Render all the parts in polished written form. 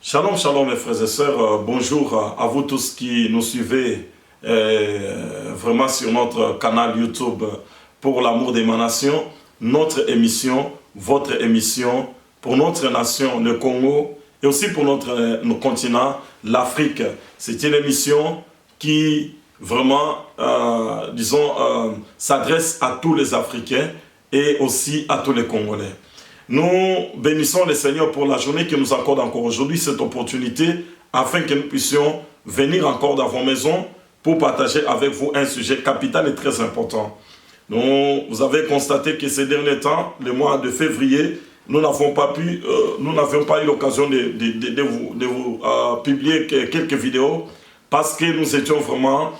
Shalom, shalom mes frères et sœurs, bonjour à vous tous qui nous suivez vraiment sur notre canal YouTube pour l'amour des nations, notre émission, votre émission pour notre nation, le Congo, et aussi pour notre continent, l'Afrique. C'est une émission qui vraiment, s'adresse à tous les Africains et aussi à tous les Congolais. Nous bénissons le Seigneur pour la journée qu'il nous accorde encore aujourd'hui, cette opportunité, afin que nous puissions venir encore dans vos maisons pour partager avec vous un sujet capital et très important. Vous avez constaté que ces derniers temps, le mois de février, nous n'avions pas eu l'occasion de vous publier quelques vidéos parce que nous étions vraiment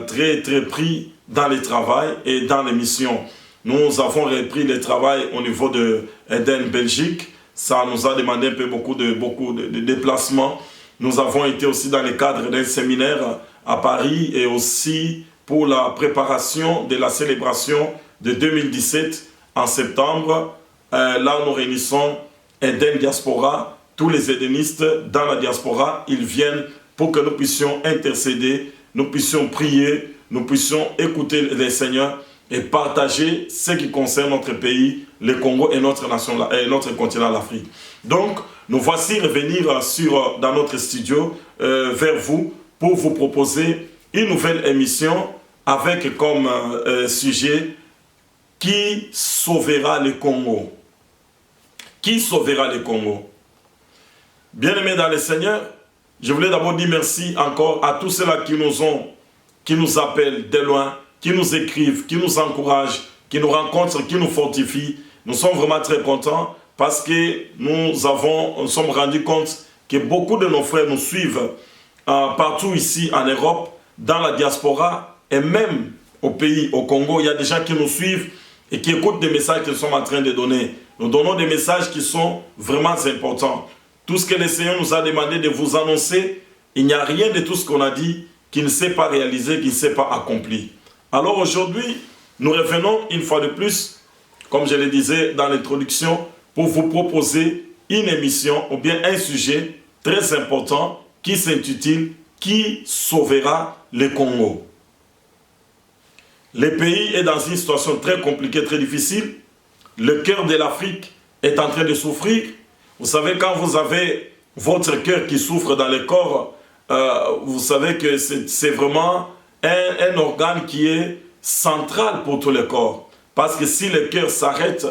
très pris dans le travail et dans les missions. Nous avons repris le travail au niveau de Eden, Belgique. Ça nous a demandé un peu beaucoup de déplacements. Nous avons été aussi dans le cadre d'un séminaire à Paris et aussi pour la préparation de la célébration de 2017 en septembre. Là, nous réunissons Eden Diaspora. Tous les édenistes dans la diaspora, ils viennent pour que nous puissions intercéder, nous puissions prier, nous puissions écouter les Seigneurs et partager ce qui concerne notre pays, le Congo et notre nation, et notre continent, l'Afrique. Donc, nous voici revenir dans notre studio vers vous pour vous proposer une nouvelle émission avec comme sujet « Qui sauvera le Congo ?» Qui sauvera le Congo? Bien-aimés dans le Seigneur, je voulais d'abord dire merci encore à tous ceux-là qui nous appellent de loin, qui nous écrivent, qui nous encouragent, qui nous rencontrent, qui nous fortifient. Nous sommes vraiment très contents parce que nous sommes rendus compte que beaucoup de nos frères nous suivent partout ici en Europe, dans la diaspora et même au pays, au Congo. Il y a des gens qui nous suivent et qui écoutent des messages que nous sommes en train de donner. Nous donnons des messages qui sont vraiment importants. Tout ce que le Seigneur nous a demandé de vous annoncer, il n'y a rien de tout ce qu'on a dit qui ne s'est pas réalisé, qui ne s'est pas accompli. Alors aujourd'hui, nous revenons une fois de plus, comme je le disais dans l'introduction, pour vous proposer une émission ou bien un sujet très important qui s'intitule « Qui sauvera le Congo ?» Le pays est dans une situation très compliquée, très difficile. Le cœur de l'Afrique est en train de souffrir. Vous savez, quand vous avez votre cœur qui souffre dans le corps, vous savez que c'est vraiment un organe qui est central pour tout le corps. Parce que si le cœur s'arrête,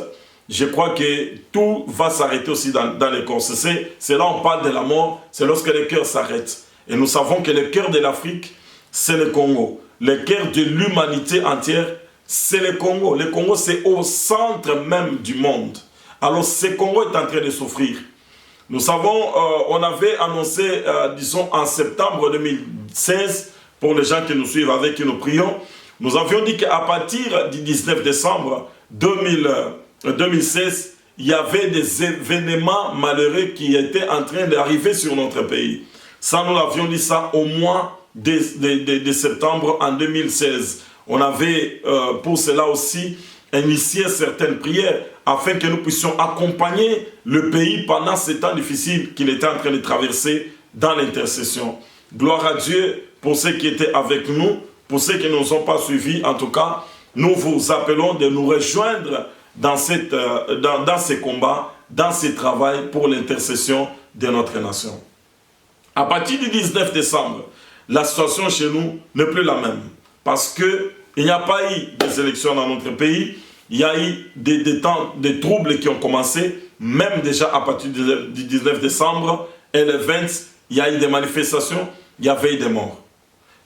je crois que tout va s'arrêter aussi dans le corps. C'est là on parle de la mort, c'est lorsque le cœur s'arrête. Et nous savons que le cœur de l'Afrique, c'est le Congo. Le cœur de l'humanité entière, c'est le Congo. Le Congo, c'est au centre même du monde. Alors, ce Congo est en train de souffrir. Nous savons, on avait annoncé, disons, en septembre 2016, pour les gens qui nous suivent, avec qui nous prions, nous avions dit qu'à partir du 19 décembre 2016, il y avait des événements malheureux qui étaient en train d'arriver sur notre pays. Ça, nous l'avions dit ça au mois de septembre en 2016. On avait pour cela aussi initié certaines prières afin que nous puissions accompagner le pays pendant ces temps difficiles qu'il était en train de traverser dans l'intercession. Gloire à Dieu pour ceux qui étaient avec nous, pour ceux qui ne nous ont pas suivis. En tout cas, nous vous appelons de nous rejoindre dans ces combats, dans ce travail pour l'intercession de notre nation. À partir du 19 décembre, la situation chez nous n'est plus la même. Parce qu'il n'y a pas eu des élections dans notre pays, il y a eu des troubles qui ont commencé, même déjà à partir du 19 décembre, et le 20, il y a eu des manifestations, il y avait eu des morts.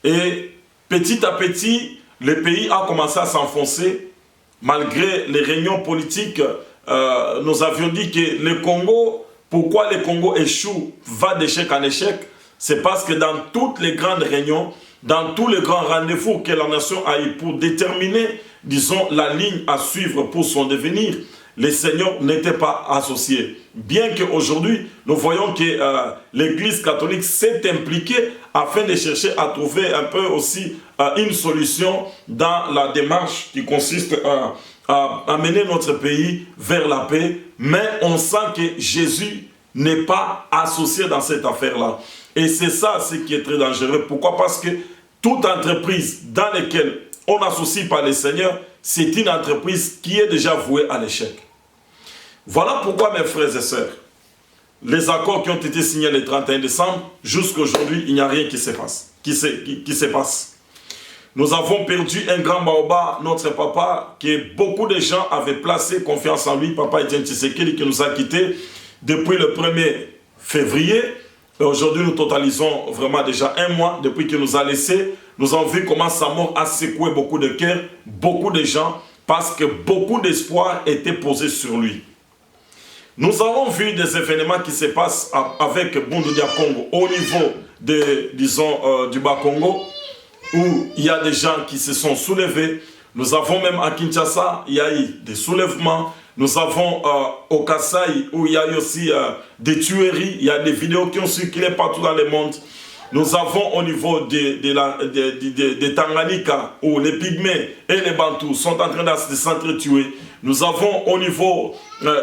Et petit à petit, le pays a commencé à s'enfoncer, malgré les réunions politiques. Nous avions dit que le Congo, pourquoi le Congo échoue, va d'échec en échec, c'est parce que dans toutes les grandes réunions, dans tous les grands rendez-vous que la nation a eu pour déterminer, disons, la ligne à suivre pour son devenir, les seigneurs n'étaient pas associés. Bien qu'aujourd'hui, nous voyons que l'Église catholique s'est impliquée afin de chercher à trouver un peu aussi une solution dans la démarche qui consiste à mener notre pays vers la paix. Mais on sent que Jésus n'est pas associé dans cette affaire-là. Et c'est ça ce qui est très dangereux. Pourquoi? Parce que toute entreprise dans laquelle on n'associe pas les seigneurs, c'est une entreprise qui est déjà vouée à l'échec. Voilà pourquoi, mes frères et sœurs, les accords qui ont été signés le 31 décembre, jusqu'à aujourd'hui, il n'y a rien qui se passe. Nous avons perdu un grand baobab, notre papa, que beaucoup de gens avaient placé confiance en lui, papa Etienne Tshisekedi, qui nous a quittés depuis le 1er février. Et aujourd'hui, nous totalisons vraiment déjà un mois depuis qu'il nous a laissés. Nous avons vu comment sa mort a secoué beaucoup de cœurs, beaucoup de gens, parce que beaucoup d'espoir était posé sur lui. Nous avons vu des événements qui se passent avec Bundu Dia Congo au niveau du Bas-Congo, où il y a des gens qui se sont soulevés. Nous avons même à Kinshasa, il y a eu des soulèvements. Nous avons au Kasaï, où il y a eu aussi des tueries. Il y a des vidéos qui ont circulé partout dans le monde. Nous avons au niveau de Tanganyika, où les Pygmées et les Bantous sont en train de s'entretuer. Nous avons au niveau,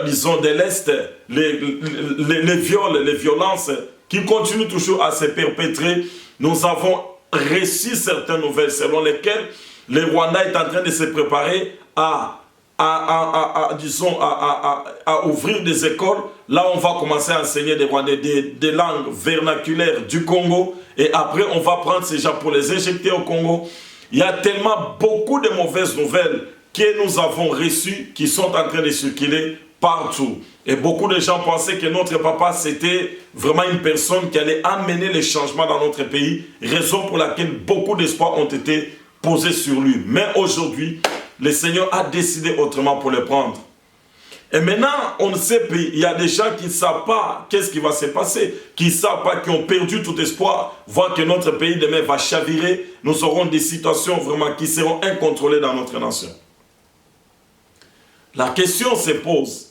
disons, de l'Est, les viols, les violences qui continuent toujours à se perpétrer. Nous avons reçu certaines nouvelles selon lesquelles le Rwanda est en train de se préparer à ouvrir des écoles. Là, on va commencer à enseigner des langues vernaculaires du Congo. Et après, on va prendre ces gens pour les injecter au Congo. Il y a tellement beaucoup de mauvaises nouvelles que nous avons reçues qui sont en train de circuler partout. Et beaucoup de gens pensaient que notre papa, c'était vraiment une personne qui allait amener les changements dans notre pays. Raison pour laquelle beaucoup d'espoirs ont été posés sur lui. Mais aujourd'hui, le Seigneur a décidé autrement pour le prendre. Et maintenant, on ne sait plus, il y a des gens qui ne savent pas qu'est-ce qui va se passer, qui ne savent pas, qui ont perdu tout espoir, voient que notre pays demain va chavirer. Nous aurons des situations vraiment qui seront incontrôlées dans notre nation. La question se pose,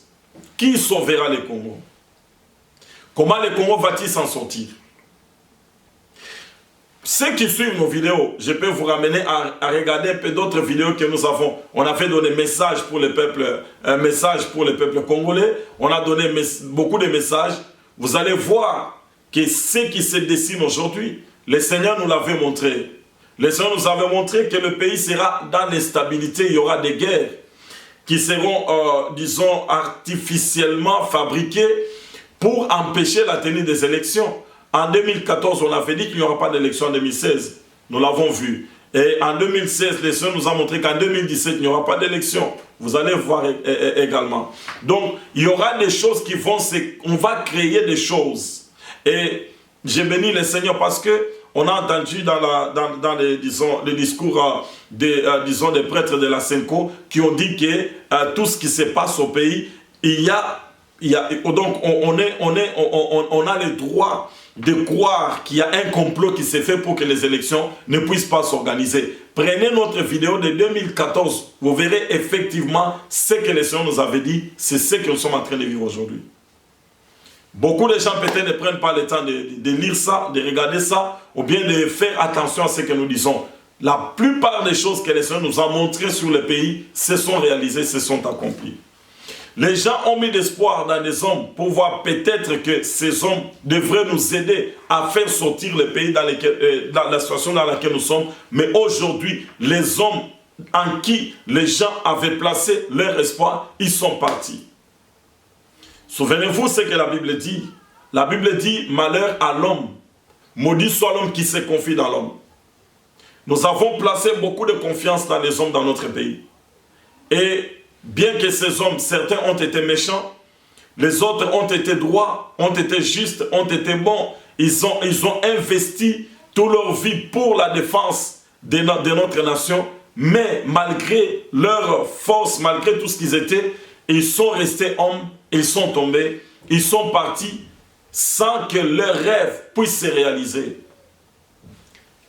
qui sauvera le Congo? Comment le Congo va-t-il s'en sortir? Ceux qui suivent nos vidéos, je peux vous ramener à regarder un peu d'autres vidéos que nous avons. On a fait donner message pour le peuple, un message pour le peuple congolais. On a donné beaucoup de messages. Vous allez voir que ce qui se dessine aujourd'hui, le Seigneur nous l'avait montré. Le Seigneur nous avait montré que le pays sera dans l'instabilité. Il y aura des guerres qui seront, disons, artificiellement fabriquées pour empêcher la tenue des élections. En 2014, on avait dit qu'il n'y aura pas d'élection en 2016. Nous l'avons vu. Et en 2016, le Seigneur nous a montré qu'en 2017, il n'y aura pas d'élection. Vous allez voir également. Donc, il y aura des choses qui vont on va créer des choses. Et j'ai béni le Seigneur parce que on a entendu dans les discours des prêtres de la Senko qui ont dit que tout ce qui se passe au pays, donc on a le droit de croire qu'il y a un complot qui s'est fait pour que les élections ne puissent pas s'organiser. Prenez notre vidéo de 2014, vous verrez effectivement ce que le Seigneur nous avait dit, c'est ce que nous sommes en train de vivre aujourd'hui. Beaucoup de gens peut-être ne prennent pas le temps de lire ça, de regarder ça, ou bien de faire attention à ce que nous disons. La plupart des choses que le Seigneur nous a montrées sur le pays se sont réalisées, se sont accomplies. Les gens ont mis d'espoir dans des hommes pour voir peut-être que ces hommes devraient nous aider à faire sortir le pays dans la situation dans laquelle nous sommes. Mais aujourd'hui, les hommes en qui les gens avaient placé leur espoir, ils sont partis. Souvenez-vous ce que la Bible dit. La Bible dit malheur à l'homme. Maudit soit l'homme qui se confie dans l'homme. Nous avons placé beaucoup de confiance dans les hommes dans notre pays. Et bien que ces hommes, certains ont été méchants, les autres ont été droits, ont été justes, ont été bons. Ils ont investi toute leur vie pour la défense de notre nation. Mais malgré leur force, malgré tout ce qu'ils étaient, ils sont restés hommes, ils sont tombés, ils sont partis sans que leurs rêves puissent se réaliser.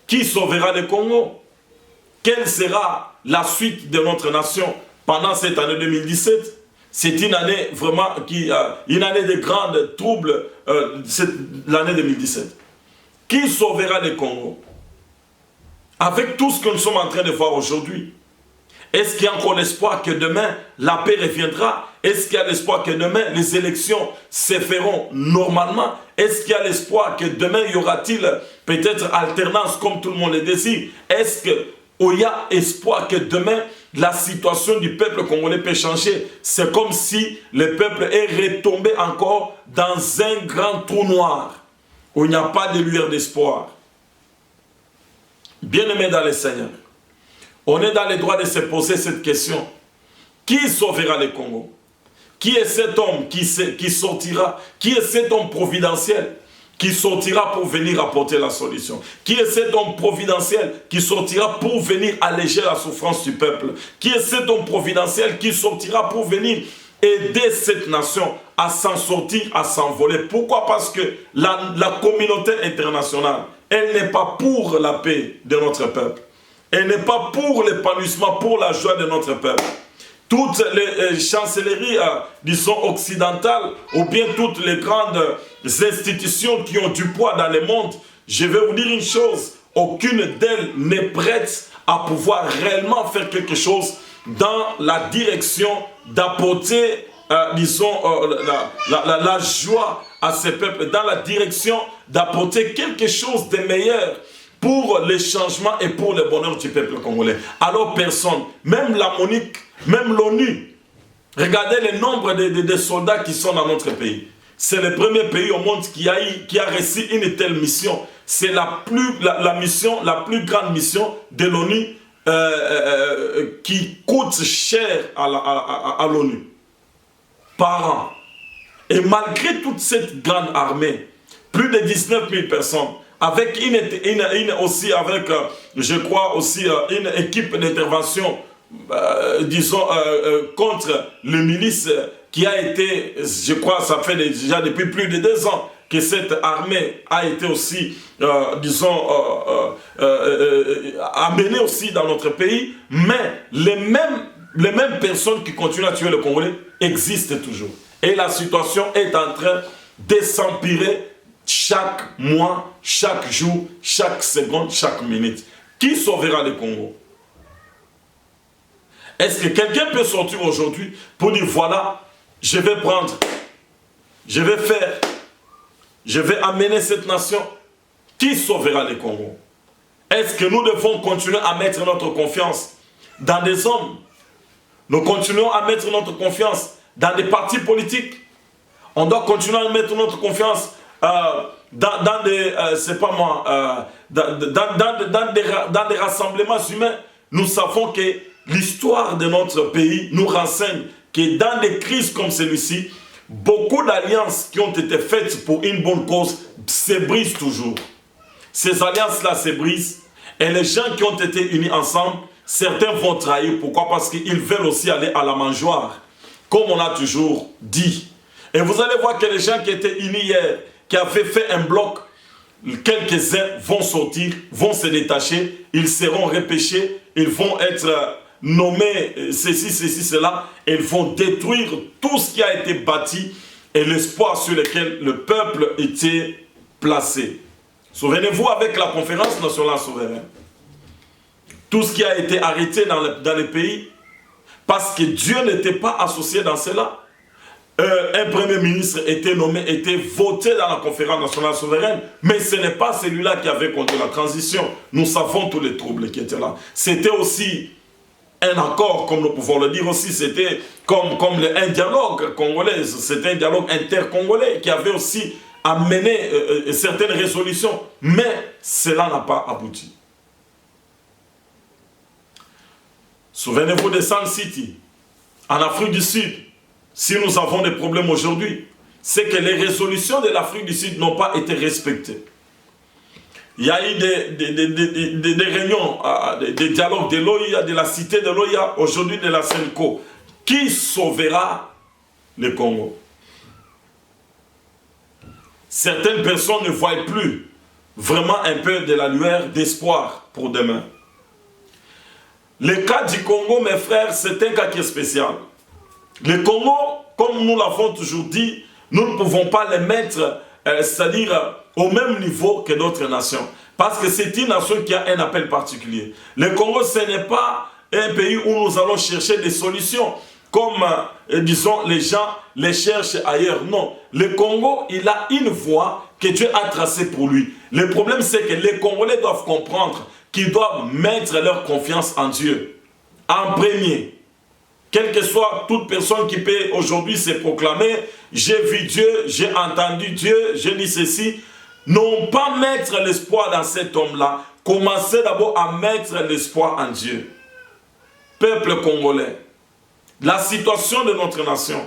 Qui sauvera le Congo? Quelle sera la suite de notre nation pendant cette année 2017? C'est une année vraiment une année de grands troubles, l'année 2017. Qui sauvera le Congo? Avec tout ce que nous sommes en train de voir aujourd'hui. Est-ce qu'il y a encore l'espoir que demain, la paix reviendra? Est-ce qu'il y a l'espoir que demain, les élections se feront normalement? Est-ce qu'il y a l'espoir que demain, y aura-t-il peut-être alternance comme tout le monde le désire? Est-ce qu'il y a espoir que demain, la situation du peuple congolais peut changer? C'est comme si le peuple est retombé encore dans un grand trou noir où il n'y a pas de lueur d'espoir. Bien-aimés dans le Seigneur, on est dans le droit de se poser cette question. Qui sauvera le Congo? Qui est cet homme qui sortira? Qui est cet homme providentiel qui sortira pour venir apporter la solution? Qui est cet homme providentiel qui sortira pour venir alléger la souffrance du peuple? Qui est cet homme providentiel qui sortira pour venir aider cette nation à s'en sortir, à s'envoler? Pourquoi? Parce que la communauté internationale, elle n'est pas pour la paix de notre peuple. Elle n'est pas pour l'épanouissement, pour la joie de notre peuple. Toutes les chancelleries, disons, occidentales, ou bien toutes les grandes institutions qui ont du poids dans le monde, je vais vous dire une chose, aucune d'elles n'est prête à pouvoir réellement faire quelque chose dans la direction d'apporter, disons, la joie à ces peuples, dans la direction d'apporter quelque chose de meilleur pour le changement et pour le bonheur du peuple congolais. Alors personne, même la MONUC, même l'ONU, regardez le nombre de soldats qui sont dans notre pays. C'est le premier pays au monde qui a reçu une telle mission. C'est la plus grande mission de l'ONU qui coûte cher à l'ONU par an. Et malgré toute cette grande armée, plus de 19 000 personnes, avec je crois aussi, une équipe d'intervention, disons, contre le milice qui a été, je crois, ça fait déjà depuis plus de 2 ans que cette armée a été aussi, disons, amenée aussi dans notre pays, mais les mêmes personnes qui continuent à tuer le Congolais existent toujours. Et la situation est en train de s'empirer chaque mois, chaque jour, chaque seconde, chaque minute. Qui sauvera le Congo? Est-ce que quelqu'un peut sortir aujourd'hui pour dire voilà, je vais prendre, je vais faire, je vais amener cette nation? Qui sauvera le Congo? Est-ce que nous devons continuer à mettre notre confiance dans des hommes? Nous continuons à mettre notre confiance dans des partis politiques. On doit continuer à mettre notre confiance dans des, c'est pas moi, dans des rassemblements humains. Nous savons que l'histoire de notre pays nous renseigne que dans des crises comme celui-ci, beaucoup d'alliances qui ont été faites pour une bonne cause se brisent toujours. Ces alliances-là se brisent et les gens qui ont été unis ensemble, certains vont trahir. Pourquoi? Parce qu'ils veulent aussi aller à la mangeoire, comme on a toujours dit. Et vous allez voir que les gens qui étaient unis hier, qui avaient fait un bloc, quelques-uns vont sortir, vont se détacher, ils seront repêchés, ils vont être nommés ceci, cela, et ils vont détruire tout ce qui a été bâti et l'espoir sur lequel le peuple était placé. Souvenez-vous avec la conférence nationale souveraine, tout ce qui a été arrêté dans le pays, parce que Dieu n'était pas associé dans cela. Un premier ministre était nommé, était voté dans la conférence nationale souveraine, mais ce n'est pas celui-là qui avait conduit la transition. Nous savons tous les troubles qui étaient là. C'était aussi un accord, comme nous pouvons le dire aussi, c'était comme un dialogue congolais, c'était un dialogue intercongolais qui avait aussi amené certaines résolutions, mais cela n'a pas abouti. Souvenez-vous de Sun City, en Afrique du Sud. Si nous avons des problèmes aujourd'hui, c'est que les résolutions de l'Afrique du Sud n'ont pas été respectées. Il y a eu des réunions, des dialogues de l'OIA, de la cité de l'OIA, aujourd'hui de la CENCO. Qui sauvera le Congo? Certaines personnes ne voient plus vraiment un peu de la lueur d'espoir pour demain. Le cas du Congo, mes frères, c'est un cas qui est spécial. Le Congo, comme nous l'avons toujours dit, nous ne pouvons pas les mettre, c'est-à-dire au même niveau que d'autres nations. Parce que c'est une nation qui a un appel particulier. Le Congo, ce n'est pas un pays où nous allons chercher des solutions. Comme, disons, les gens les cherchent ailleurs. Non, le Congo, il a une voie que Dieu a tracée pour lui. Le problème, c'est que les Congolais doivent comprendre qu'ils doivent mettre leur confiance en Dieu. En premier, quelle que soit toute personne qui peut aujourd'hui se proclamer, j'ai vu Dieu, j'ai entendu Dieu, j'ai dit ceci, non pas mettre l'espoir dans cet homme-là, commencez d'abord à mettre l'espoir en Dieu. Peuple congolais, la situation de notre nation,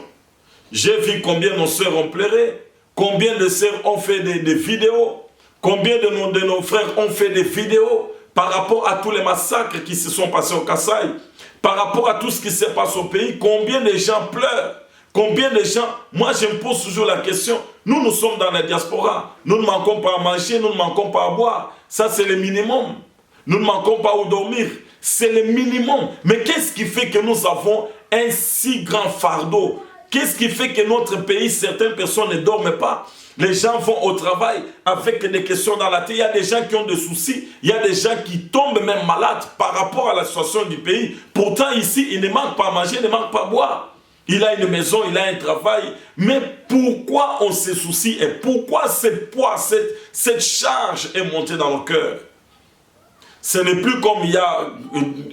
j'ai vu combien nos sœurs ont pleuré, combien de sœurs ont fait des vidéos, combien de nos frères ont fait des vidéos par rapport à tous les massacres qui se sont passés au Kasaï, par rapport à tout ce qui se passe au pays, combien de gens pleurent, combien de gens... Moi, je me pose toujours la question, nous sommes dans la diaspora, nous ne manquons pas à manger, nous ne manquons pas à boire, ça c'est le minimum. Nous ne manquons pas à dormir, c'est le minimum. Mais qu'est-ce qui fait que nous avons un si grand fardeau? Qu'est-ce qui fait que notre pays, certaines personnes ne dorment pas? Les gens vont au travail avec des questions dans la tête. Il y a des gens qui ont des soucis. Il y a des gens qui tombent même malades par rapport à la situation du pays. Pourtant, ici, il ne manque pas à manger, il ne manque pas à boire. Il a une maison, il a un travail. Mais pourquoi on se soucie et pourquoi ce poids, cette charge est montée dans nos cœurs? Ce n'est plus comme il y a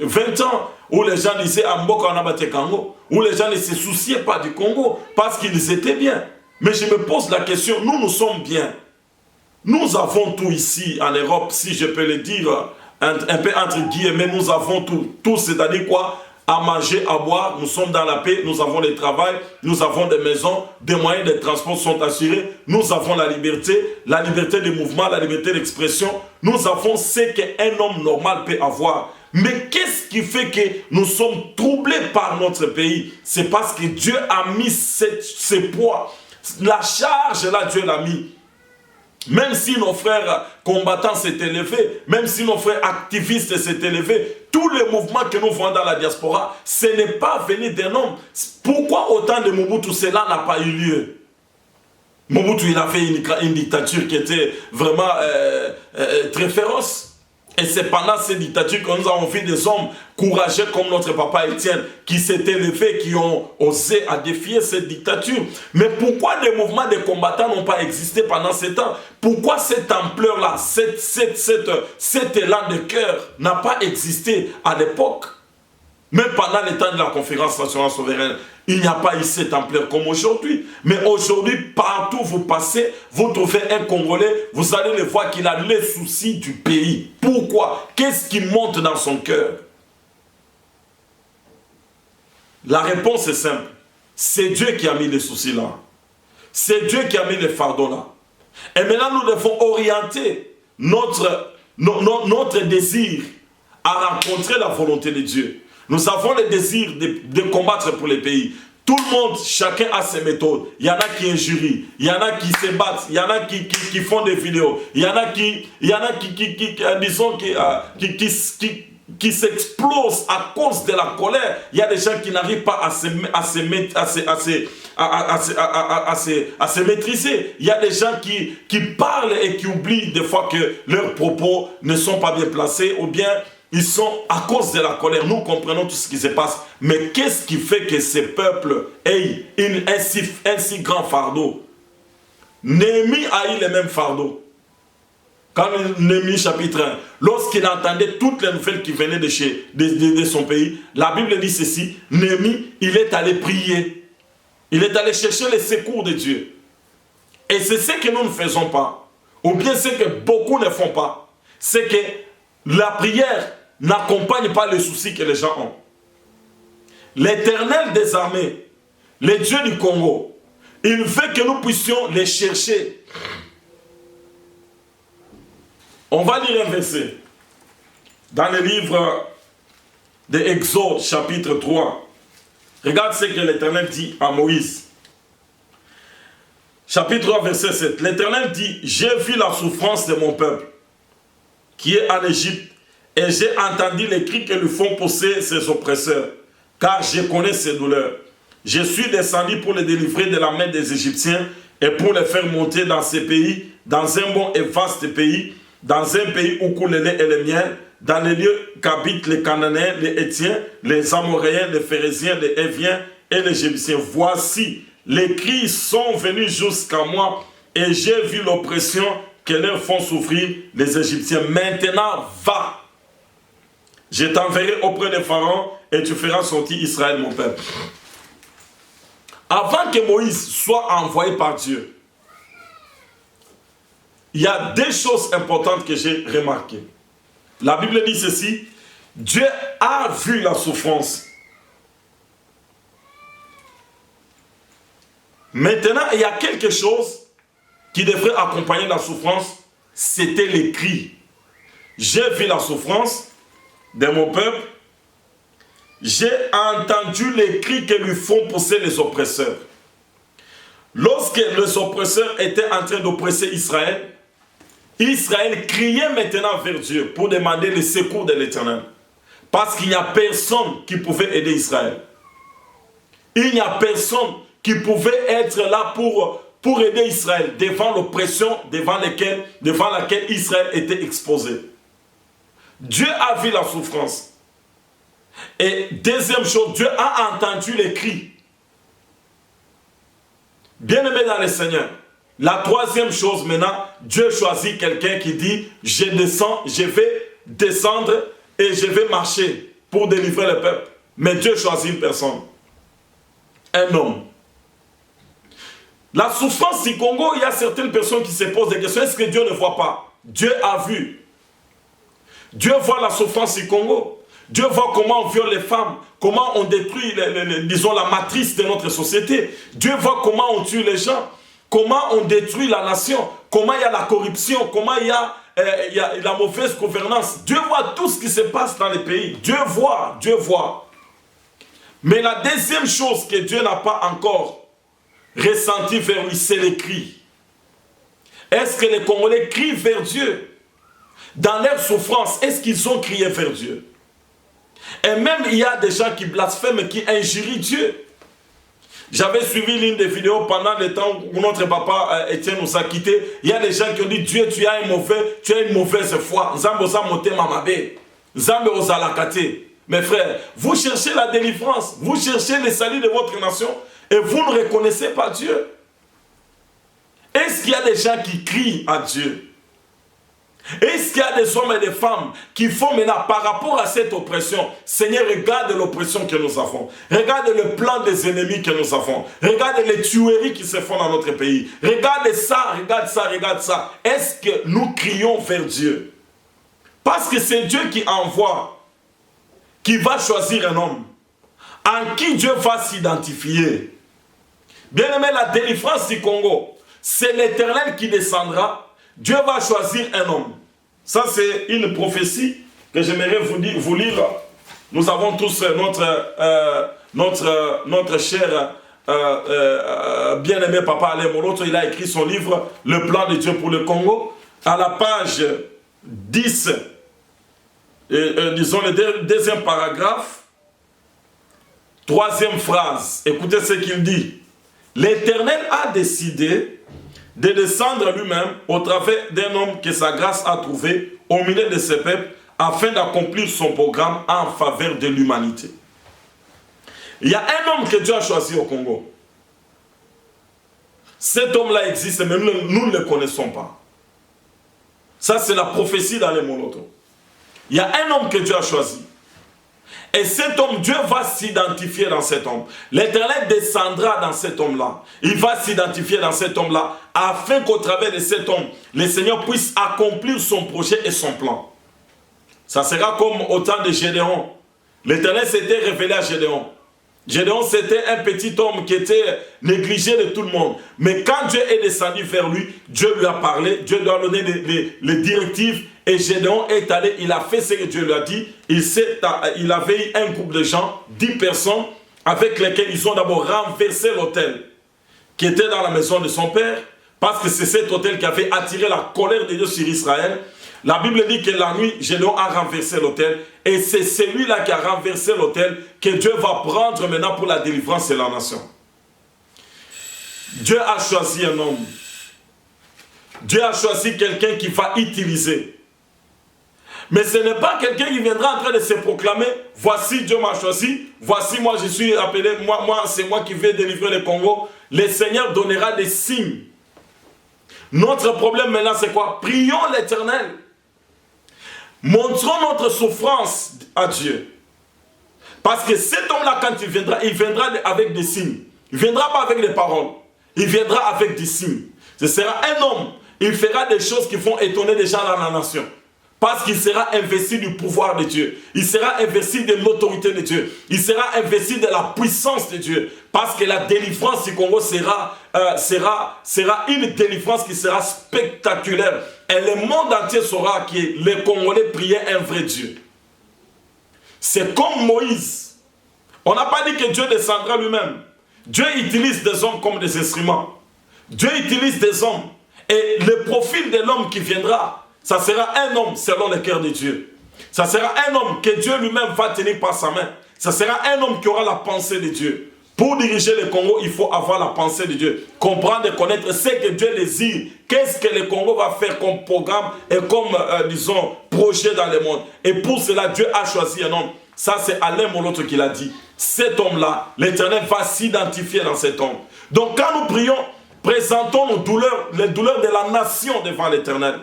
20 ans où les gens disaient « Amboka Nabate Congo », où les gens ne se souciaient pas du Congo parce qu'ils étaient bien. Mais je me pose la question, nous sommes bien. Nous avons tout ici en Europe, si je peux le dire, un peu entre guillemets, nous avons tout. Tout, c'est-à-dire quoi? À manger, à boire, nous sommes dans la paix, nous avons le travail, nous avons des maisons, des moyens de transport sont assurés, nous avons la liberté de mouvement, la liberté d'expression, nous avons ce qu'un homme normal peut avoir. Mais qu'est-ce qui fait que nous sommes troublés par notre pays? C'est parce que Dieu a mis ce poids. La charge, là, Dieu l'a mis. Même si nos frères combattants s'est élevés, même si nos frères activistes s'est élevés, tous les mouvements que nous voyons dans la diaspora, ce n'est pas venu d'un homme. Pourquoi autant de Mobutu, cela n'a pas eu lieu? Mobutu, il a fait une dictature qui était vraiment très féroce. Et c'est pendant cette dictature que nous avons vu des hommes courageux comme notre papa Étienne qui s'est élevé, qui ont osé à défier cette dictature. Mais pourquoi les mouvements de combattants n'ont pas existé pendant ce temps? Pourquoi cette ampleur-là, cet élan de cœur n'a pas existé à l'époque? Même pendant les temps de la conférence nationale souveraine, il n'y a pas eu cette ampleur comme aujourd'hui. Mais aujourd'hui, partout où vous passez, vous trouvez un Congolais, vous allez le voir qu'il a les soucis du pays. Pourquoi? Qu'est-ce qui monte dans son cœur? La réponse est simple. C'est Dieu qui a mis les soucis là. C'est Dieu qui a mis les fardeaux là. Et maintenant, nous devons orienter notre désir à rencontrer la volonté de Dieu. Nous avons le désir de combattre pour les pays. Tout le monde, chacun a ses méthodes. Il y en a qui injurient, il y en a qui se battent, il y en a qui font des vidéos, il y en a qui s'explosent à cause de la colère. Il y a des gens qui n'arrivent pas à se maîtriser. Il y a des gens qui parlent et qui oublient des fois que leurs propos ne sont pas bien placés ou bien ils sont à cause de la colère. Nous comprenons tout ce qui se passe. Mais qu'est-ce qui fait que ces peuples aient un si grand fardeau? Néhémie a eu le même fardeau. Quand Néhémie chapitre 1, lorsqu'il entendait toutes les nouvelles qui venaient de son pays, la Bible dit ceci, Néhémie, il est allé prier. Il est allé chercher les secours de Dieu. Et c'est ce que nous ne faisons pas. Ou bien ce que beaucoup ne font pas. C'est que la prière n'accompagne pas les soucis que les gens ont. L'Éternel des armées, le Dieu du Congo, il veut que nous puissions les chercher. On va lire un verset dans le livre de Exode, chapitre 3. Regarde ce que l'Éternel dit à Moïse. Chapitre 3, verset 7. L'Éternel dit, j'ai vu la souffrance de mon peuple qui est en Égypte, et j'ai entendu les cris que lui font pousser ses oppresseurs, car je connais ses douleurs. Je suis descendu pour les délivrer de la main des Égyptiens et pour les faire monter dans ces pays, dans un bon et vaste pays, dans un pays où coule le lait et le miel, dans les lieux qu'habitent les Cananéens, les Hétiens, les Amoréens, les Phérésiens, les Héviens et les Jébusiens. Voici, les cris sont venus jusqu'à moi et j'ai vu l'oppression que leur font souffrir les Égyptiens. Maintenant, va. Je t'enverrai auprès des pharaons et tu feras sortir Israël, mon peuple. Avant que Moïse soit envoyé par Dieu, il y a deux choses importantes que j'ai remarquées. La Bible dit ceci, Dieu a vu la souffrance. Maintenant, il y a quelque chose qui devrait accompagner la souffrance, c'était les cris. J'ai vu la souffrance de mon peuple, j'ai entendu les cris que lui font pousser les oppresseurs. Lorsque les oppresseurs étaient en train d'oppresser Israël, Israël criait maintenant vers Dieu pour demander le secours de l'Éternel. Parce qu'il n'y a personne qui pouvait aider Israël. Il n'y a personne qui pouvait être là pour aider Israël devant l'oppression devant laquelle Israël était exposé. Dieu a vu la souffrance. Et deuxième chose, Dieu a entendu les cris. Bien-aimé dans le Seigneur. La troisième chose maintenant, Dieu choisit quelqu'un qui dit, je vais descendre et je vais marcher pour délivrer le peuple. Mais Dieu choisit une personne. Un homme. La souffrance du Congo, il y a certaines personnes qui se posent des questions. Est-ce que Dieu ne voit pas? Dieu a vu. Dieu voit la souffrance du Congo. Dieu voit comment on viole les femmes, comment on détruit, disons, la matrice de notre société. Dieu voit comment on tue les gens, comment on détruit la nation, comment il y a la corruption, comment il y a la mauvaise gouvernance. Dieu voit tout ce qui se passe dans les pays. Dieu voit, Dieu voit. Mais la deuxième chose que Dieu n'a pas encore ressenti vers lui, c'est les cris. Est-ce que les Congolais crient vers Dieu? Dans leur souffrance, est-ce qu'ils ont crié vers Dieu? Et même il y a des gens qui blasphèment, qui injurient Dieu. J'avais suivi l'une des vidéos pendant le temps où notre papa Étienne nous a quittés. Il y a des gens qui ont dit, Dieu, tu as une mauvaise foi. Nzambe oza motema mabe. Nzambe oza lakate. Mes frères, vous cherchez la délivrance, vous cherchez le salut de votre nation et vous ne reconnaissez pas Dieu. Est-ce qu'il y a des gens qui crient à Dieu? Est-ce qu'il y a des hommes et des femmes qui font maintenant par rapport à cette oppression? Seigneur, regarde l'oppression que nous avons. Regarde le plan des ennemis que nous avons. Regarde les tueries qui se font dans notre pays. Regarde ça, regarde ça, regarde ça. Est-ce que nous crions vers Dieu? Parce que c'est Dieu qui envoie, qui va choisir un homme en qui Dieu va s'identifier. Bien aimé, la délivrance du Congo, c'est l'Éternel qui descendra. Dieu va choisir un homme. Ça, c'est une prophétie que j'aimerais vous lire. Nous avons tous notre cher bien-aimé papa Alain Moloto. Il a écrit son livre « Le plan de Dieu pour le Congo ». À la page 10, disons le deuxième paragraphe, troisième phrase. Écoutez ce qu'il dit. « L'Éternel a décidé de descendre lui-même au travers d'un homme que sa grâce a trouvé au milieu de ses peuples afin d'accomplir son programme en faveur de l'humanité. » Il y a un homme que Dieu a choisi au Congo. Cet homme-là existe, mais nous ne le connaissons pas. Ça, c'est la prophétie dans les Moloto. Il y a un homme que Dieu a choisi. Et cet homme, Dieu va s'identifier dans cet homme. L'Éternel descendra dans cet homme-là. Il va s'identifier dans cet homme-là afin qu'au travers de cet homme, le Seigneur puisse accomplir son projet et son plan. Ça sera comme au temps de Gédéon. L'Éternel s'était révélé à Gédéon. Gédéon, c'était un petit homme qui était négligé de tout le monde. Mais quand Dieu est descendu vers lui, Dieu lui a parlé, Dieu lui a donné les directives. Et Gédéon est allé, il a fait ce que Dieu lui a dit. Il avait eu un groupe de gens, 10 personnes, avec lesquels ils ont d'abord renversé l'autel qui était dans la maison de son père, parce que c'est cet autel qui avait attiré la colère de Dieu sur Israël. La Bible dit que la nuit, Gédéon a renversé l'autel, et c'est celui-là qui a renversé l'autel que Dieu va prendre maintenant pour la délivrance de la nation. Dieu a choisi un homme. Dieu a choisi quelqu'un qui va utiliser. Mais ce n'est pas quelqu'un qui viendra en train de se proclamer, voici Dieu m'a choisi, voici moi je suis appelé, moi c'est moi qui vais délivrer le Congo. Le Seigneur donnera des signes. Notre problème maintenant c'est quoi? Prions l'Éternel. Montrons notre souffrance à Dieu. Parce que cet homme-là, quand il viendra avec des signes. Il ne viendra pas avec des paroles. Il viendra avec des signes. Ce sera un homme. Il fera des choses qui vont étonner les gens dans la nation. Parce qu'il sera investi du pouvoir de Dieu. Il sera investi de l'autorité de Dieu. Il sera investi de la puissance de Dieu. Parce que la délivrance du Congo sera une délivrance qui sera spectaculaire. Et le monde entier saura que les Congolais priaient un vrai Dieu. C'est comme Moïse. On n'a pas dit que Dieu descendra lui-même. Dieu utilise des hommes comme des instruments. Dieu utilise des hommes. Et le profil de l'homme qui viendra, ça sera un homme selon le cœur de Dieu. Ça sera un homme que Dieu lui-même va tenir par sa main. Ça sera un homme qui aura la pensée de Dieu. Pour diriger le Congo, il faut avoir la pensée de Dieu. Comprendre et connaître ce que Dieu désire. Qu'est-ce que le Congo va faire comme programme et comme, disons, projet dans le monde. Et pour cela, Dieu a choisi un homme. Ça, c'est Alain Moloto qui l'a dit. Cet homme-là, l'Éternel va s'identifier dans cet homme. Donc, quand nous prions, présentons nos douleurs, les douleurs de la nation devant l'Éternel.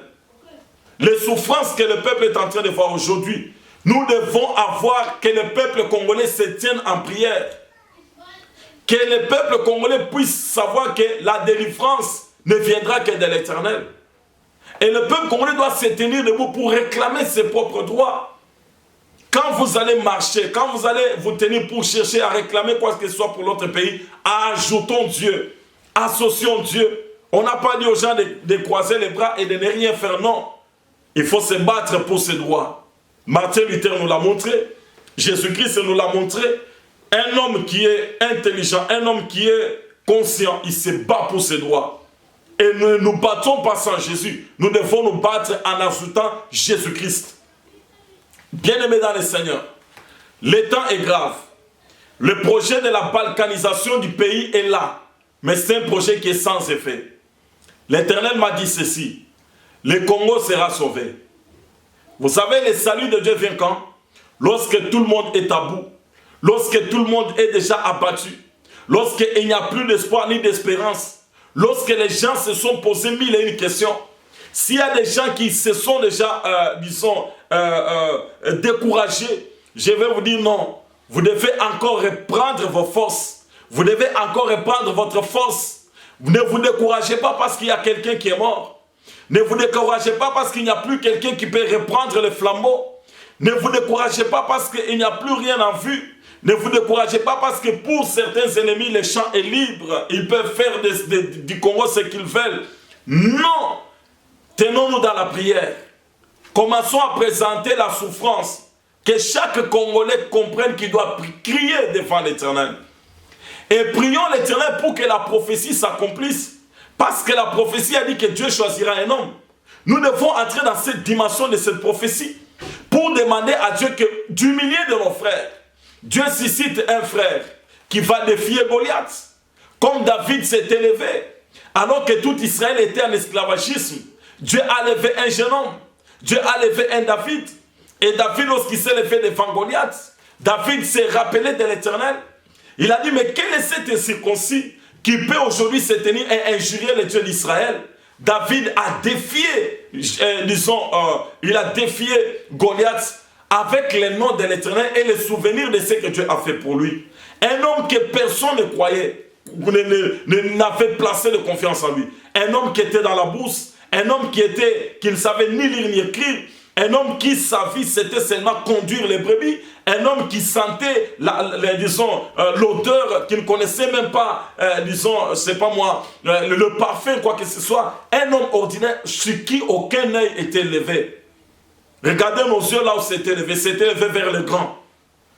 Les souffrances que le peuple est en train de voir aujourd'hui. Nous devons avoir que le peuple congolais se tienne en prière. Que le peuple congolais puisse savoir que la délivrance ne viendra que de l'Éternel. Et le peuple congolais doit se tenir debout pour réclamer ses propres droits. Quand vous allez marcher, quand vous allez vous tenir pour chercher à réclamer quoi que ce soit pour l'autre pays, ajoutons Dieu, associons Dieu. On n'a pas dit aux gens de croiser les bras et de ne rien faire, non. Il faut se battre pour ses droits. Martin Luther nous l'a montré, Jésus-Christ nous l'a montré. Un homme qui est intelligent, un homme qui est conscient, il se bat pour ses droits. Et nous ne nous battons pas sans Jésus. Nous devons nous battre en ajoutant Jésus-Christ. Bien-aimés dans le Seigneur, le temps est grave. Le projet de la balkanisation du pays est là. Mais c'est un projet qui est sans effet. L'Éternel m'a dit ceci. Le Congo sera sauvé. Vous savez, le salut de Dieu vient quand? Lorsque tout le monde est à bout. Lorsque tout le monde est déjà abattu. Lorsqu'il n'y a plus d'espoir ni d'espérance. Lorsque les gens se sont posés mille et une questions. S'il y a des gens qui se sont déjà, découragés, je vais vous dire non. Vous devez encore reprendre vos forces. Vous devez encore reprendre votre force. Ne vous découragez pas parce qu'il y a quelqu'un qui est mort. Ne vous découragez pas parce qu'il n'y a plus quelqu'un qui peut reprendre le flambeau. Ne vous découragez pas parce qu'il n'y a plus rien en vue. Ne vous découragez pas parce que pour certains ennemis, le champ est libre. Ils peuvent faire du Congo ce qu'ils veulent. Non! Tenons-nous dans la prière. Commençons à présenter la souffrance. Que chaque Congolais comprenne qu'il doit crier devant l'Éternel. Et prions l'Éternel pour que la prophétie s'accomplisse. Parce que la prophétie a dit que Dieu choisira un homme. Nous devons entrer dans cette dimension de cette prophétie. Pour demander à Dieu d'humilier de nos frères. Dieu suscite un frère qui va défier Goliath. Comme David s'est élevé. Alors que tout Israël était en esclavagisme. Dieu a levé un jeune homme. Dieu a levé un David. Et David, lorsqu'il s'est levé devant Goliath, David s'est rappelé de l'Éternel. Il a dit, mais quel est cet incirconcis qui peut aujourd'hui se tenir et injurier le Dieu d'Israël? David a défié, il a défié Goliath avec le nom de l'Éternel et le souvenir de ce que Dieu a fait pour lui. Un homme que personne ne croyait, n'avait placé de confiance en lui. Un homme qui était dans la bourse, un homme qui ne savait ni lire ni écrire, un homme qui sa vie c'était seulement conduire les brebis, un homme qui sentait l'odeur qu'il ne connaissait même pas, c'est pas moi, le parfum, quoi que ce soit, un homme ordinaire sur qui aucun œil était levé. Regardez nos yeux là où c'était levé vers les grands,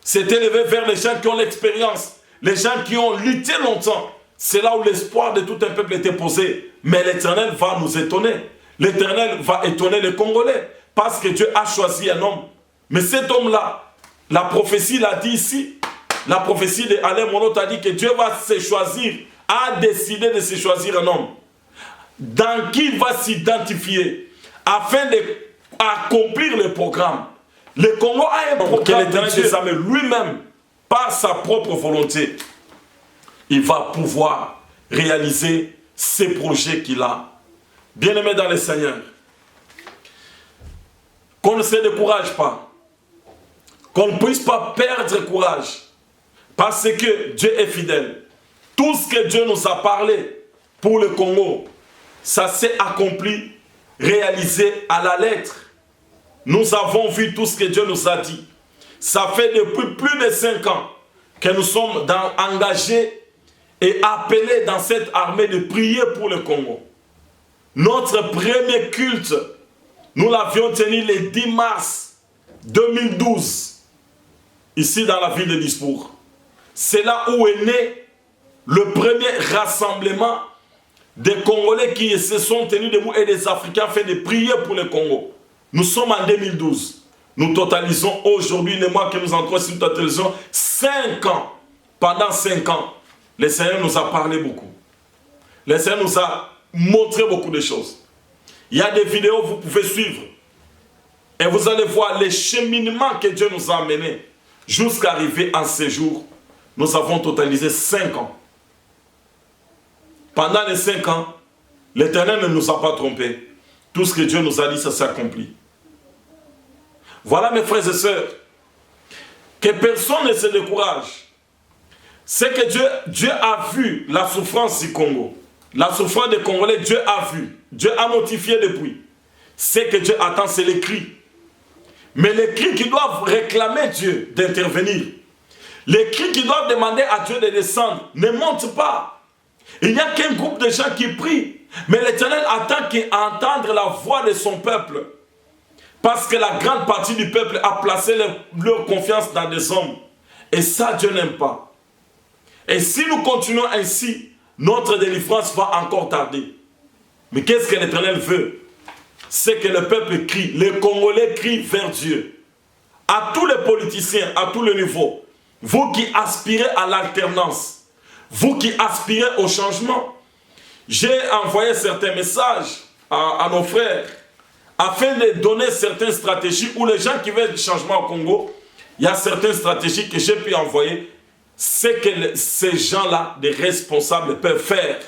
c'était levé vers les gens qui ont l'expérience, les gens qui ont lutté longtemps. C'est là où l'espoir de tout un peuple était posé. Mais l'Éternel va nous étonner. L'Éternel va étonner les Congolais. Parce que Dieu a choisi un homme. Mais cet homme-là, la prophétie l'a dit ici. La prophétie d'Alain Moloto a dit que Dieu va se choisir, a décidé de se choisir un homme. Dans qui il va s'identifier. Afin de accomplir le programme. Le Congo a un programme que l'Éternel des armées lui-même, par sa propre volonté, il va pouvoir réaliser ces projets qu'il a. Bien-aimés dans le Seigneur, qu'on ne se décourage pas, qu'on ne puisse pas perdre courage, parce que Dieu est fidèle. Tout ce que Dieu nous a parlé pour le Congo, ça s'est accompli, réalisé à la lettre. Nous avons vu tout ce que Dieu nous a dit. Ça fait depuis plus de 5 ans que nous sommes engagés et appelés dans cette armée de prier pour le Congo. Notre premier culte, nous l'avions tenu le 10 mars 2012, ici dans la ville de Disbourg. C'est là où est né le premier rassemblement des Congolais qui se sont tenus debout et des Africains afin de prier pour le Congo. Nous sommes en 2012. Nous totalisons aujourd'hui, les mois que nous entrons, nous totalisons 5 ans. Pendant 5 ans, le Seigneur nous a parlé beaucoup. Le Seigneur nous a montré beaucoup de choses. Il y a des vidéos que vous pouvez suivre. Et vous allez voir les cheminements que Dieu nous a amenés jusqu'à arriver en ce jour. Nous avons totalisé 5 ans. Pendant les 5 ans, l'Éternel ne nous a pas trompés. Tout ce que Dieu nous a dit, ça s'est accompli. Voilà mes frères et sœurs, que personne ne se décourage. C'est que Dieu a vu la souffrance du Congo. La souffrance des Congolais, Dieu a vu. Dieu a notifié depuis. Ce que Dieu attend, c'est les cris. Mais les cris qui doivent réclamer Dieu d'intervenir, les cris qui doivent demander à Dieu de descendre, ne montent pas. Il n'y a qu'un groupe de gens qui prient. Mais l'Éternel attend qu'entendre la voix de son peuple. Parce que la grande partie du peuple a placé leur confiance dans des hommes. Et ça, Dieu n'aime pas. Et si nous continuons ainsi, notre délivrance va encore tarder. Mais qu'est-ce que l'Éternel veut? C'est que le peuple crie, les Congolais crient vers Dieu. À tous les politiciens, à tous les niveaux, vous qui aspirez à l'alternance, vous qui aspirez au changement, j'ai envoyé certains messages à nos frères afin de donner certaines stratégies où les gens qui veulent du changement au Congo, il y a certaines stratégies que j'ai pu envoyer. C'est que ces gens-là, des responsables, peuvent faire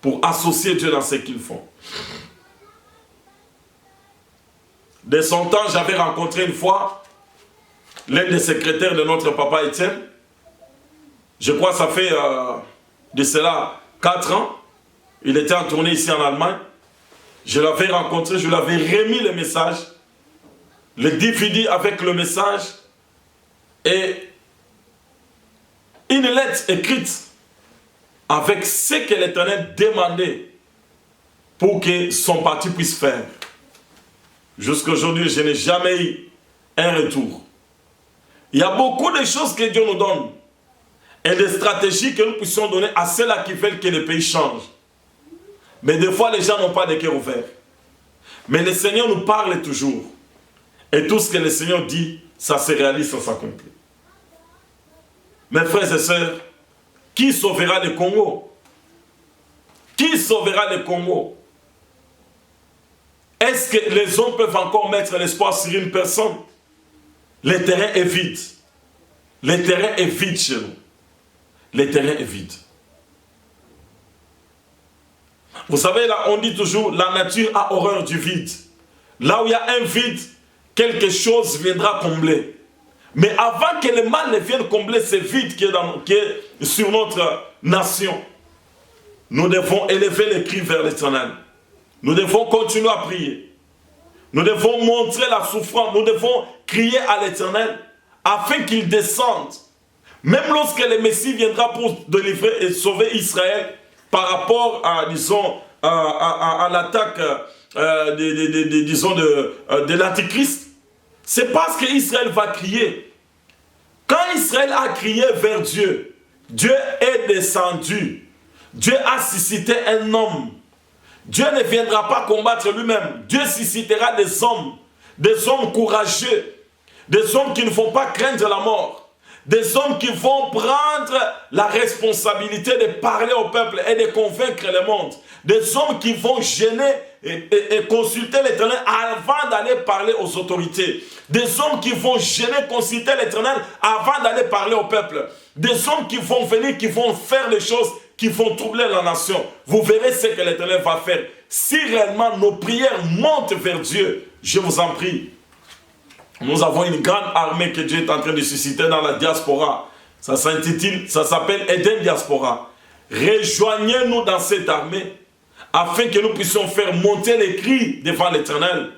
pour associer Dieu dans ce qu'ils font. De son temps, j'avais rencontré une fois l'un des secrétaires de notre papa Étienne. Je crois que ça fait de cela 4 ans. Il était en tournée ici en Allemagne. Je l'avais rencontré, je lui avais remis le message, le DVD avec le message et une lettre écrite avec ce que l'Éternel demandait pour que son parti puisse faire. Jusqu'à aujourd'hui, je n'ai jamais eu un retour. Il y a beaucoup de choses que Dieu nous donne et des stratégies que nous puissions donner à ceux-là qui veulent que le pays change. Mais des fois, les gens n'ont pas de cœur ouvert. Mais le Seigneur nous parle toujours. Et tout ce que le Seigneur dit, ça se réalise, ça s'accomplit. Mes frères et sœurs, qui sauvera le Congo? Qui sauvera le Congo? Est-ce que les hommes peuvent encore mettre l'espoir sur une personne? Le terrain est vide. Le terrain est vide chez nous. Le terrain est vide. Vous savez, là, on dit toujours, la nature a horreur du vide. Là où il y a un vide, quelque chose viendra combler. Mais avant que le mal ne vienne combler ce vide qui est sur notre nation, nous devons élever les cris vers l'Éternel. Nous devons continuer à prier. Nous devons montrer la souffrance. Nous devons crier à l'Éternel afin qu'il descende. Même lorsque le Messie viendra pour délivrer et sauver Israël, par rapport à, disons, à l'attaque, de l'Antichrist, c'est parce qu'Israël va crier. Quand Israël a crié vers Dieu, Dieu est descendu. Dieu a suscité un homme. Dieu ne viendra pas combattre lui-même. Dieu suscitera des hommes courageux, des hommes qui ne font pas craindre la mort, des hommes qui vont prendre la responsabilité de parler au peuple et de convaincre le monde, des hommes qui vont gêner et consulter l'Éternel avant d'aller parler aux autorités, des hommes qui vont gêner, consulter l'Éternel avant d'aller parler au peuple, des hommes qui vont venir, qui vont faire des choses qui vont troubler la nation. Vous verrez ce que l'Éternel va faire. Si réellement nos prières montent vers Dieu, je vous en prie, nous avons une grande armée que Dieu est en train de susciter dans la diaspora. Ça s'appelle Eden Diaspora. Rejoignez-nous dans cette armée afin que nous puissions faire monter les cris devant l'Éternel.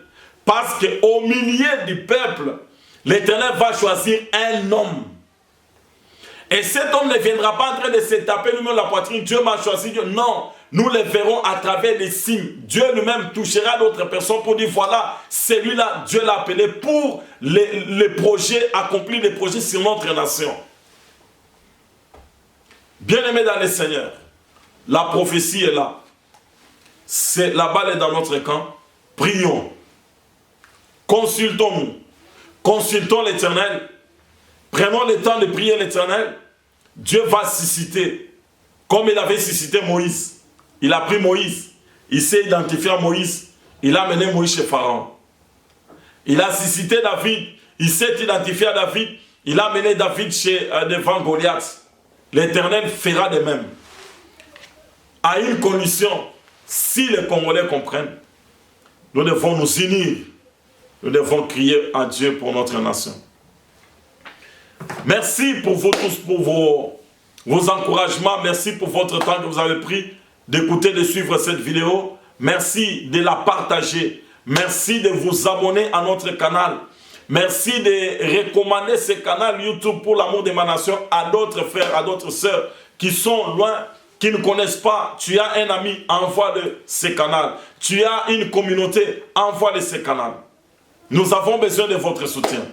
Parce qu'au milieu du peuple, l'Éternel va choisir un homme. Et cet homme ne viendra pas en train de se taper lui-même la poitrine. Dieu m'a choisi. Non, nous le verrons à travers les signes. Dieu lui-même touchera d'autres personnes pour dire voilà, celui-là, Dieu l'a appelé pour les projets, accomplir les projets sur notre nation. Bien-aimés dans le Seigneur, la prophétie est là. La balle est dans notre camp. Prions. Consultons-nous. Consultons l'Éternel. Prenons le temps de prier l'Éternel. Dieu va susciter, comme il avait suscité Moïse. Il a pris Moïse. Il s'est identifié à Moïse. Il a mené Moïse chez Pharaon. Il a suscité David. Il s'est identifié à David. Il a mené David devant Goliath. L'Éternel fera de même. À une condition, si les Congolais comprennent, nous devons nous unir. Nous devons crier à Dieu pour notre nation. Merci pour vous tous, pour vos encouragements. Merci pour votre temps que vous avez pris d'écouter, de suivre cette vidéo. Merci de la partager. Merci de vous abonner à notre canal. Merci de recommander ce canal YouTube pour l'amour de ma nation à d'autres frères, à d'autres sœurs qui sont loin, qui ne connaissent pas. Tu as un ami, envoie de ce canal. Tu as une communauté, envoie de ce canal. Nous avons besoin de votre soutien.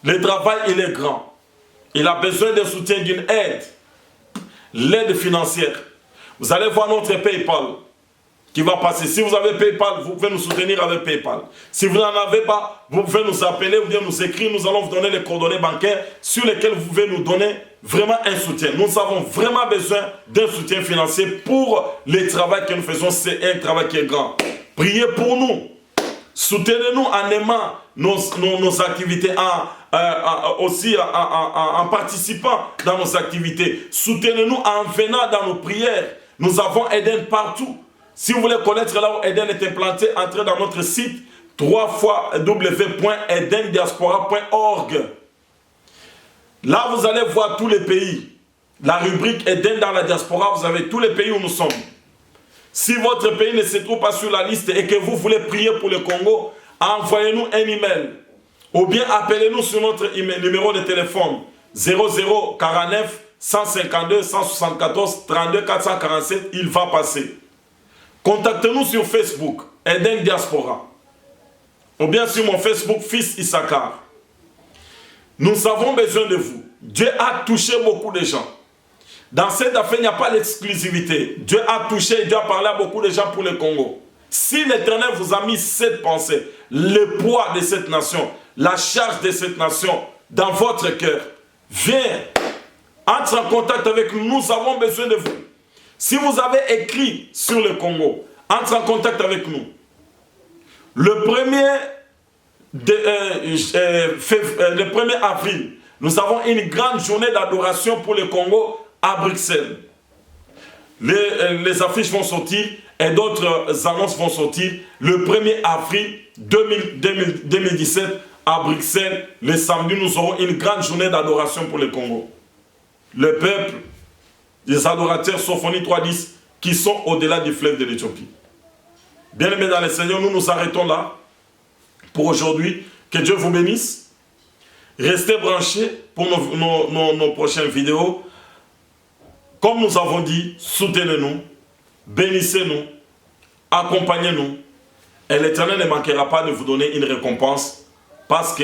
Le travail, il est grand. Il a besoin de soutien, d'une aide. L'aide financière. Vous allez voir notre PayPal qui va passer. Si vous avez PayPal, vous pouvez nous soutenir avec PayPal. Si vous n'en avez pas, vous pouvez nous appeler ou bien nous écrire. Nous allons vous donner les coordonnées bancaires sur lesquelles vous pouvez nous donner vraiment un soutien. Nous avons vraiment besoin d'un soutien financier pour le travail que nous faisons. C'est un travail qui est grand. Priez pour nous. Soutenez-nous en aimant nos activités, aussi en participant dans nos activités. Soutenez-nous en venant dans nos prières. Nous avons Eden partout. Si vous voulez connaître là où Eden est implanté, entrez dans notre site www.edendiaspora.org. Là, vous allez voir tous les pays. La rubrique Eden dans la diaspora, vous avez tous les pays où nous sommes. Si votre pays ne se trouve pas sur la liste et que vous voulez prier pour le Congo, envoyez-nous un email. Ou bien appelez-nous sur notre numéro de téléphone 0049 152 174 32 447. Il va passer. Contactez-nous sur Facebook, Eden Diaspora. Ou bien sur mon Facebook, Fils Issachar. Nous avons besoin de vous. Dieu a touché beaucoup de gens. Dans cette affaire, il n'y a pas d'exclusivité. Dieu a touché, Dieu a parlé à beaucoup de gens pour le Congo. Si l'Éternel vous a mis cette pensée, le poids de cette nation, la charge de cette nation dans votre cœur, viens, entre en contact avec nous. Nous avons besoin de vous. Si vous avez écrit sur le Congo, entre en contact avec nous. Le 1er avril, nous avons une grande journée d'adoration pour le Congo à Bruxelles. Les affiches vont sortir et d'autres annonces vont sortir le 1er avril 2017 à Bruxelles. Le samedi, nous aurons une grande journée d'adoration pour le Congo. Le peuple, les adorateurs Sophonie 3.10 qui sont au-delà du fleuve de l'Éthiopie. Bien-aimés dans le Seigneur, nous nous arrêtons là pour aujourd'hui. Que Dieu vous bénisse. Restez branchés pour nos prochaines vidéos. Comme nous avons dit, soutenez-nous, bénissez-nous, accompagnez-nous. Et l'Éternel ne manquera pas de vous donner une récompense parce que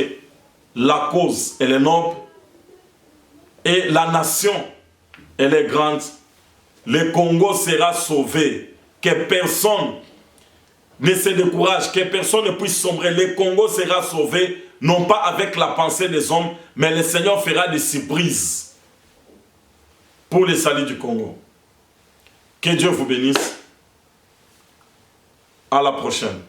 la cause, elle est noble et la nation, elle est grande. Le Congo sera sauvé. Que personne ne se décourage, que personne ne puisse sombrer. Le Congo sera sauvé non pas avec la pensée des hommes, mais le Seigneur fera des surprises pour le salut du Congo. Que Dieu vous bénisse. À la prochaine.